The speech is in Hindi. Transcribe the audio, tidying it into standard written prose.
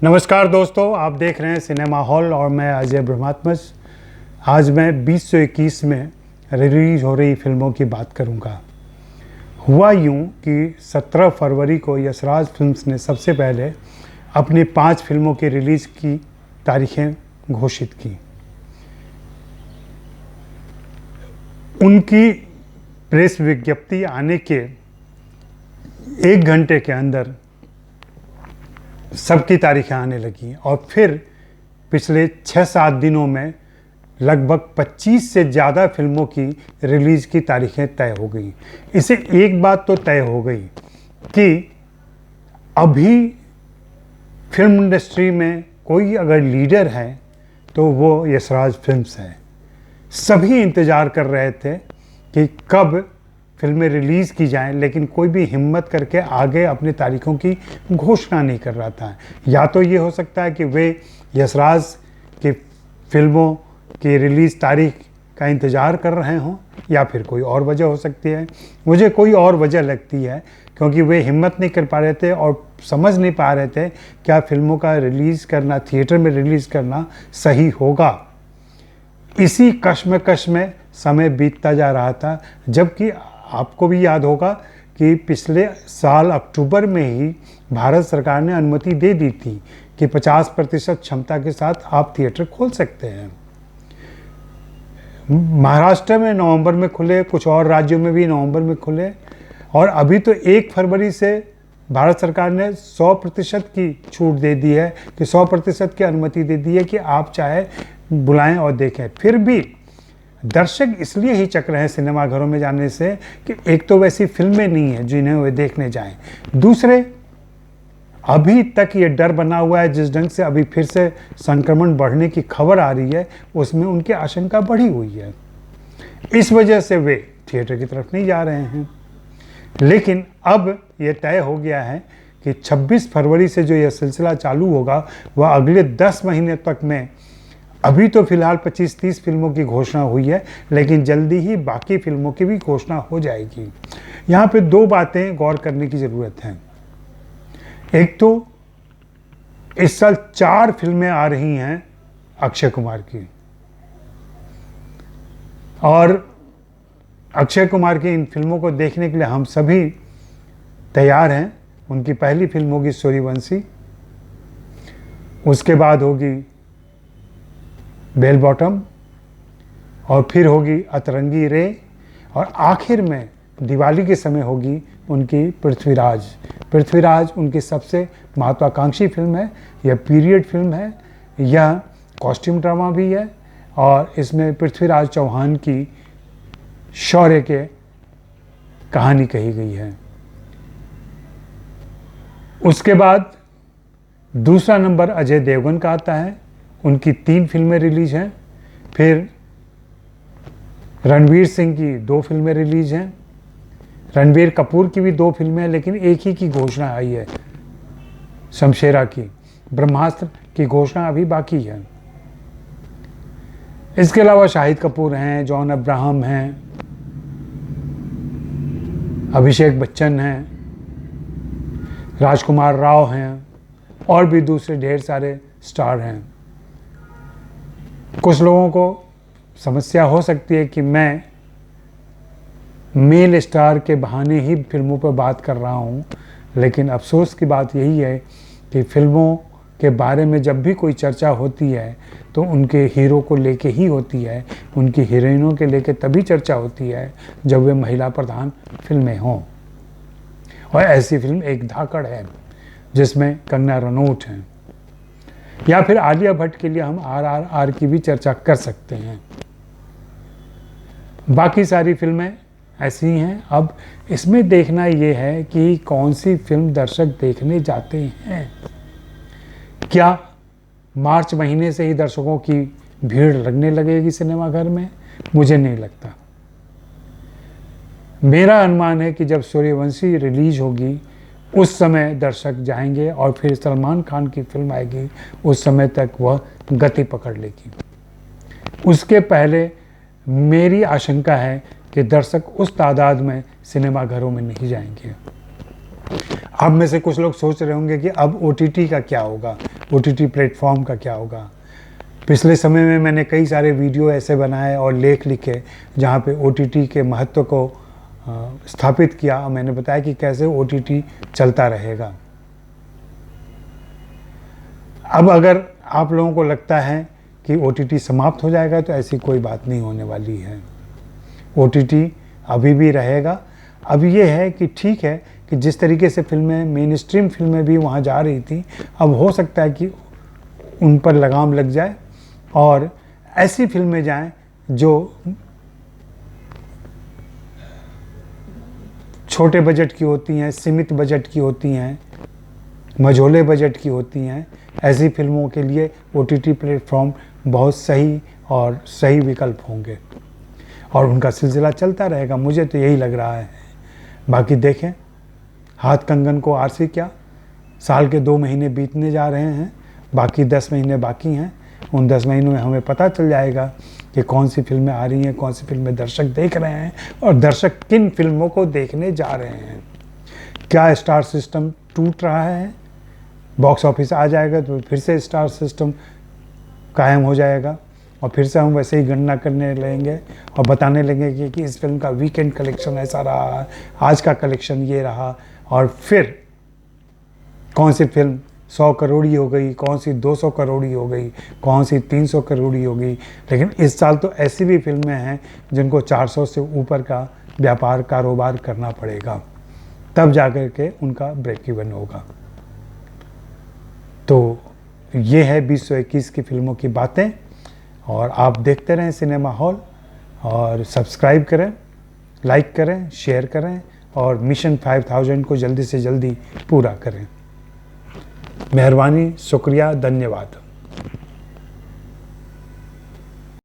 नमस्कार दोस्तों, आप देख रहे हैं सिनेमा हॉल और मैं अजय ब्रह्मात्मज। आज मैं 2021 में रिलीज हो रही फिल्मों की बात करूंगा। हुआ यूं कि 17 फरवरी को यशराज फिल्म्स ने सबसे पहले अपनी 5 फिल्मों की रिलीज़ की तारीखें घोषित की। उनकी प्रेस विज्ञप्ति आने के 1 घंटे के अंदर सबकी तारीखें आने लगी और फिर पिछले 6-7 दिनों में लगभग 25 से ज़्यादा फिल्मों की रिलीज़ की तारीखें तय हो गई। इसे एक बात तो तय हो गई कि अभी फिल्म इंडस्ट्री में कोई अगर लीडर है तो वो यशराज फिल्म्स है। सभी इंतज़ार कर रहे थे कि कब फिल्में रिलीज़ की जाएं, लेकिन कोई भी हिम्मत करके आगे अपनी तारीखों की घोषणा नहीं कर रहा था। या तो ये हो सकता है कि वे यशराज की फिल्मों की रिलीज़ तारीख का इंतज़ार कर रहे हों, या फिर कोई और वजह हो सकती है। मुझे कोई और वजह लगती है, क्योंकि वे हिम्मत नहीं कर पा रहे थे और समझ नहीं पा रहे थे क्या फिल्मों का रिलीज़ करना, थिएटर में रिलीज़ करना सही होगा। इसी कश्मकश में समय बीतता जा रहा था, जबकि आपको भी याद होगा कि पिछले साल अक्टूबर में ही भारत सरकार ने अनुमति दे दी थी कि 50% क्षमता के साथ आप थिएटर खोल सकते हैं। महाराष्ट्र में नवंबर में खुले, कुछ और राज्यों में भी नवंबर में खुले, और अभी तो 1 फरवरी से भारत सरकार ने 100% की छूट दे दी है कि 100% की अनुमति दे दी है कि आप चाहे बुलाएं और देखें। फिर भी दर्शक इसलिए ही चक रहे हैं सिनेमाघरों में जाने से कि एक तो वैसी फिल्में नहीं हैं जिन्हें वे देखने जाएं, दूसरे अभी तक ये डर बना हुआ है, जिस ढंग से अभी फिर से संक्रमण बढ़ने की खबर आ रही है उसमें उनकी आशंका बढ़ी हुई है। इस वजह से वे थिएटर की तरफ नहीं जा रहे हैं। लेकिन अब ये तय हो गया है कि 26 फरवरी से जो यह सिलसिला चालू होगा वह अगले 10 महीने तक में, अभी तो फिलहाल 25-30 फिल्मों की घोषणा हुई है, लेकिन जल्दी ही बाकी फिल्मों की भी घोषणा हो जाएगी। यहाँ पे 2 बातें गौर करने की ज़रूरत है। एक तो इस साल 4 फिल्में आ रही हैं अक्षय कुमार की, और अक्षय कुमार की इन फिल्मों को देखने के लिए हम सभी तैयार हैं। उनकी पहली फिल्म होगी सूर्यवंशी, उसके बाद होगी बेल बॉटम, और फिर होगी अतरंगी रे, और आखिर में दिवाली के समय होगी उनकी पृथ्वीराज। पृथ्वीराज उनकी सबसे महत्वाकांक्षी फिल्म है। यह पीरियड फिल्म है, यह कॉस्ट्यूम ड्रामा भी है, और इसमें पृथ्वीराज चौहान की शौर्य के कहानी कही गई है। उसके बाद दूसरा नंबर अजय देवगन का आता है। उनकी 3 फिल्में रिलीज हैं। फिर रणवीर सिंह की 2 फिल्में रिलीज हैं। रणबीर कपूर की भी 2 फिल्में हैं, लेकिन एक ही की घोषणा आई है, शमशेरा की। ब्रह्मास्त्र की घोषणा अभी बाकी है। इसके अलावा शाहिद कपूर हैं, जॉन अब्राहम हैं, अभिषेक बच्चन हैं, राजकुमार राव हैं, और भी दूसरे ढेर सारे स्टार हैं। कुछ लोगों को समस्या हो सकती है कि मैं मेल स्टार के बहाने ही फिल्मों पर बात कर रहा हूं, लेकिन अफसोस की बात यही है कि फिल्मों के बारे में जब भी कोई चर्चा होती है तो उनके हीरो को लेके ही होती है, उनकी हीरोइनों के लेके तभी चर्चा होती है जब वे महिला प्रधान फिल्में हों। और ऐसी फिल्म एक धाकड़ है जिसमें कंगना रनौत हैं, या फिर आलिया भट्ट के लिए हम RRR की भी चर्चा कर सकते हैं। बाकी सारी फिल्में ऐसी ही हैं। अब इसमें देखना ये है कि कौन सी फिल्म दर्शक देखने जाते हैं। क्या मार्च महीने से ही दर्शकों की भीड़ लगने लगेगी सिनेमाघर में? मुझे नहीं लगता। मेरा अनुमान है कि जब सूर्यवंशी रिलीज होगी उस समय दर्शक जाएंगे, और फिर सलमान खान की फिल्म आएगी, उस समय तक वह गति पकड़ लेगी। उसके पहले मेरी आशंका है कि दर्शक उस तादाद में सिनेमाघरों में नहीं जाएंगे। आप में से कुछ लोग सोच रहे होंगे कि अब OTT का क्या होगा, OTT प्लेटफॉर्म का क्या होगा। पिछले समय में मैंने कई सारे वीडियो ऐसे बनाए और लेख लिखे जहाँ पे OTT के महत्व को स्थापित किया और मैंने बताया कि कैसे OTT चलता रहेगा। अब अगर आप लोगों को लगता है कि OTT समाप्त हो जाएगा तो ऐसी कोई बात नहीं होने वाली है। OTT अभी भी रहेगा। अब ये है कि ठीक है कि जिस तरीके से फिल्में, मेन स्ट्रीम फिल्में भी वहाँ जा रही थी, अब हो सकता है कि उन पर लगाम लग जाए और ऐसी फिल्में जाएं जो छोटे बजट की होती हैं, सीमित बजट की होती हैं, मझोले बजट की होती हैं। ऐसी फिल्मों के लिए OTT प्लेटफॉर्म बहुत सही और सही विकल्प होंगे और उनका सिलसिला चलता रहेगा, मुझे तो यही लग रहा है। बाकी देखें, हाथ कंगन को आरसी क्या, साल के 2 महीने बीतने जा रहे हैं, बाकी 10 महीने बाकी हैं। उन 10 महीनों में हमें पता चल जाएगा कि कौन सी फिल्में आ रही हैं, कौन सी फिल्में दर्शक देख रहे हैं और दर्शक किन फिल्मों को देखने जा रहे हैं। क्या स्टार सिस्टम टूट रहा है, बॉक्स ऑफिस आ जाएगा तो फिर से स्टार सिस्टम कायम हो जाएगा और फिर से हम वैसे ही गणना करने लगेंगे और बताने लगेंगे कि इस फिल्म का वीकेंड कलेक्शन ऐसा रहा, आज का कलेक्शन ये रहा, और फिर कौन सी फिल्म 100 करोड़ी हो गई, कौन सी 200 करोड़ी हो गई, कौन सी 300 करोड़ी हो गई। लेकिन इस साल तो ऐसी भी फिल्में हैं जिनको 400 से ऊपर का व्यापार कारोबार करना पड़ेगा, तब जाकर के उनका ब्रेक इवन होगा। तो ये है 2021 की फिल्मों की बातें और आप देखते रहें सिनेमा हॉल और सब्सक्राइब करें, लाइक करें, शेयर करें और मिशन 5000 को जल्दी से जल्दी पूरा करें। मेहरबानी, शुक्रिया, धन्यवाद।